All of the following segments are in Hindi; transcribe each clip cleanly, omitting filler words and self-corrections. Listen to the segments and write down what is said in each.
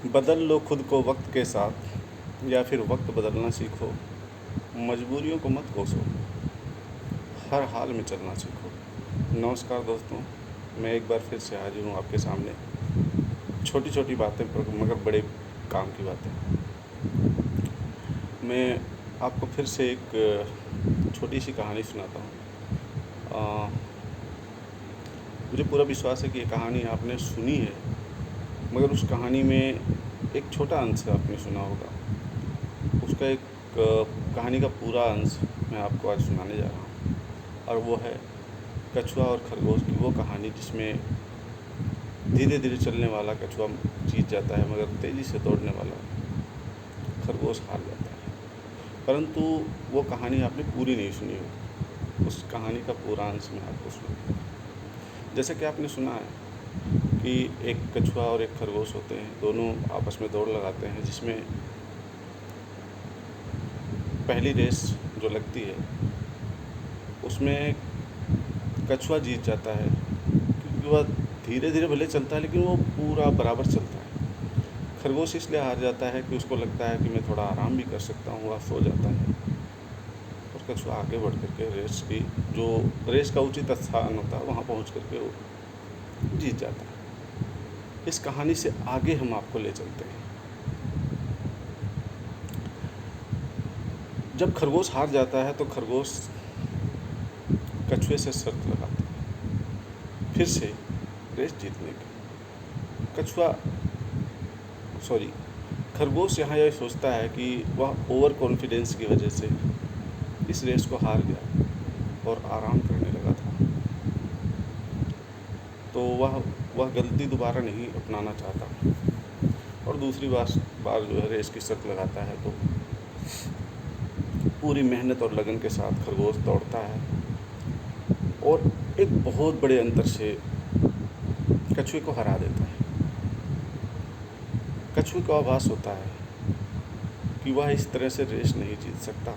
बदल लो खुद को वक्त के साथ या फिर वक्त बदलना सीखो। मजबूरियों को मत कोसो, हर हाल में चलना सीखो। नमस्कार दोस्तों, मैं एक बार फिर से हाजिर हूँ आपके सामने। छोटी छोटी बातें पर मगर बड़े काम की बातें। मैं आपको फिर से एक छोटी सी कहानी सुनाता हूँ। मुझे पूरा विश्वास है कि ये कहानी आपने सुनी है, मगर उस कहानी में एक छोटा अंश आपने सुना होगा। उसका एक कहानी का पूरा अंश मैं आपको आज सुनाने जा रहा हूँ, और वो है कछुआ और खरगोश की वो कहानी जिसमें धीरे धीरे चलने वाला कछुआ जीत जाता है, मगर तेज़ी से दौड़ने वाला खरगोश हार जाता है। परंतु वो कहानी आपने पूरी नहीं सुनी हो। उस कहानी का पूरा अंश मैं आपको सुनाऊंगा। जैसे कि आपने सुना है कि एक कछुआ और एक खरगोश होते हैं, दोनों आपस में दौड़ लगाते हैं, जिसमें पहली रेस जो लगती है उसमें कछुआ जीत जाता है, क्योंकि वह धीरे धीरे भले चलता है लेकिन वो पूरा बराबर चलता है। खरगोश इसलिए हार जाता है कि उसको लगता है कि मैं थोड़ा आराम भी कर सकता हूँ, वह सो जाता है। और कछुआ आगे बढ़ करके रेस की जो रेस का उचित स्थान होता है वहाँ पहुँच करके वो जीत जाता है। इस कहानी से आगे हम आपको ले चलते हैं। जब खरगोश हार जाता है तो खरगोश कछुए से शर्त लगाता है फिर से रेस जीतने की। खरगोश यहाँ यह सोचता है कि वह ओवर कॉन्फिडेंस की वजह से इस रेस को हार गया और आराम करने लगा था, तो वह गलती दोबारा नहीं अपनाना चाहता और दूसरी बार जो है रेस की शर्त लगाता है। तो पूरी मेहनत और लगन के साथ खरगोश दौड़ता है और एक बहुत बड़े अंतर से कछुए को हरा देता है। कछुए को आभास होता है कि वह इस तरह से रेस नहीं जीत सकता,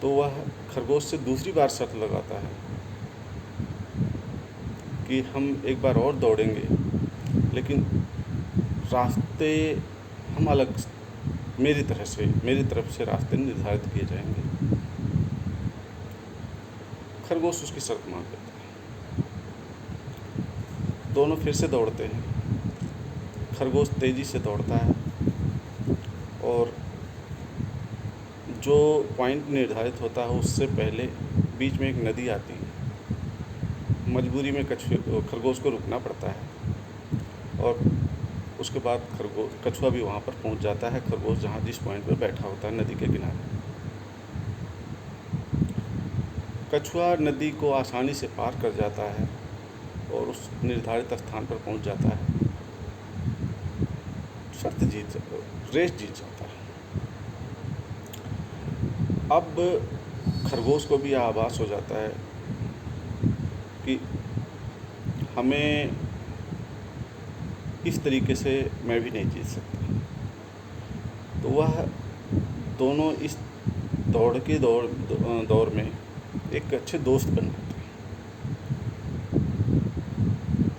तो वह खरगोश से दूसरी बार शर्त लगाता है कि हम एक बार और दौड़ेंगे, लेकिन रास्ते हम अलग मेरी तरफ से रास्ते निर्धारित किए जाएंगे। खरगोश उसकी शर्त मान लेता है। दोनों फिर से दौड़ते हैं। खरगोश तेज़ी से दौड़ता है और जो पॉइंट निर्धारित होता है उससे पहले बीच में एक नदी आती है। मजबूरी में खरगोश को रुकना पड़ता है और उसके बाद कछुआ भी वहाँ पर पहुँच जाता है, खरगोश जिस पॉइंट पर बैठा होता है नदी के किनारे। कछुआ नदी को आसानी से पार कर जाता है और उस निर्धारित स्थान पर पहुँच जाता है, रेस जीत जाता है। अब खरगोश को भी आभास हो जाता है कि हमें इस तरीके से मैं भी नहीं जीत सकता। तो वह दोनों इस दौड़ में एक अच्छे दोस्त बन जाते हैं।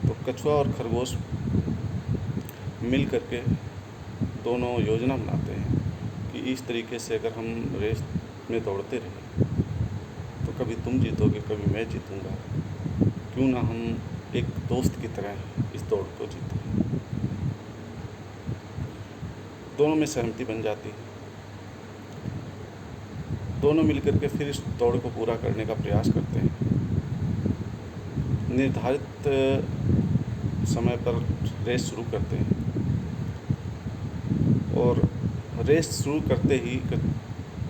तो कछुआ और खरगोश मिल करके दोनों योजना बनाते हैं कि इस तरीके से अगर हम रेस में दौड़ते रहे तो कभी तुम जीतोगे, कभी मैं जीतूँगा, क्यों ना हम एक दोस्त की तरह इस दौड़ को जीतें। दोनों में सहमति बन जाती है। दोनों मिलकर के फिर इस दौड़ को पूरा करने का प्रयास करते हैं। निर्धारित समय पर रेस शुरू करते हैं और रेस शुरू करते ही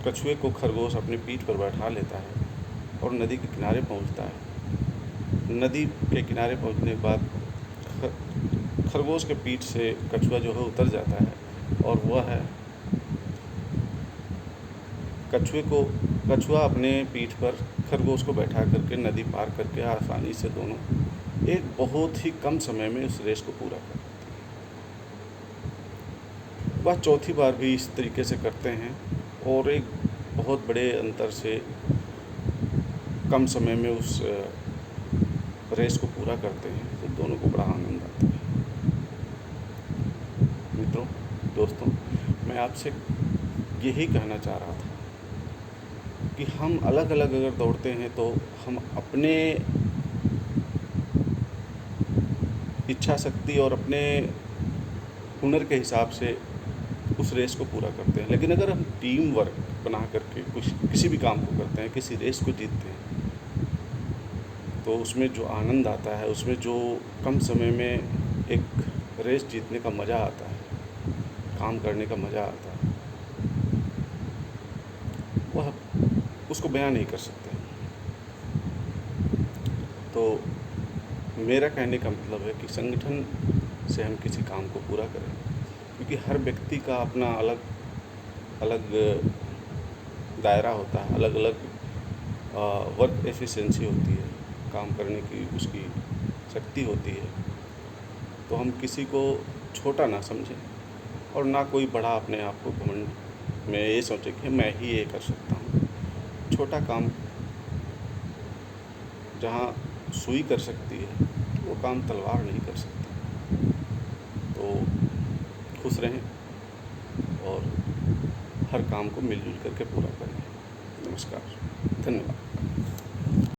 कछुए को खरगोश अपनी पीठ पर बैठा लेता है और नदी के किनारे पहुंचता है। नदी के किनारे पहुंचने के बाद खरगोश के पीठ से कछुआ जो है उतर जाता है और वह है कछुआ अपने पीठ पर खरगोश को बैठा करके नदी पार करके आसानी से दोनों एक बहुत ही कम समय में उस रेस को पूरा कर देते हैं। वह चौथी बार भी इस तरीके से करते हैं और एक बहुत बड़े अंतर से कम समय में उस रेस को पूरा करते हैं, तो दोनों को बड़ा आनंद आता है। आपसे यही कहना चाह रहा था कि हम अलग-अलग अगर दौड़ते हैं तो हम अपने इच्छा शक्ति और अपने हुनर के हिसाब से उस रेस को पूरा करते हैं। लेकिन अगर हम टीम वर्क बना करके किसी भी काम को करते हैं, किसी रेस को जीतते हैं, तो उसमें जो आनंद आता है, उसमें जो कम समय में एक रेस जीतने का मज़ा आता है, काम करने का मज़ा आता है, वह उसको बयां नहीं कर सकते। तो मेरा कहने का मतलब है कि संगठन से हम किसी काम को पूरा करें, क्योंकि हर व्यक्ति का अपना अलग अलग दायरा होता है, अलग अलग वर्क एफिशिएंसी होती है, काम करने की उसकी शक्ति होती है। तो हम किसी को छोटा ना समझें और ना कोई बड़ा अपने आप को घमंड में ये सोचे कि मैं ही ये कर सकता हूँ। छोटा काम जहाँ सुई कर सकती है, वो काम तलवार नहीं कर सकती। तो खुश रहें और हर काम को मिलजुल करके पूरा करें। नमस्कार, धन्यवाद।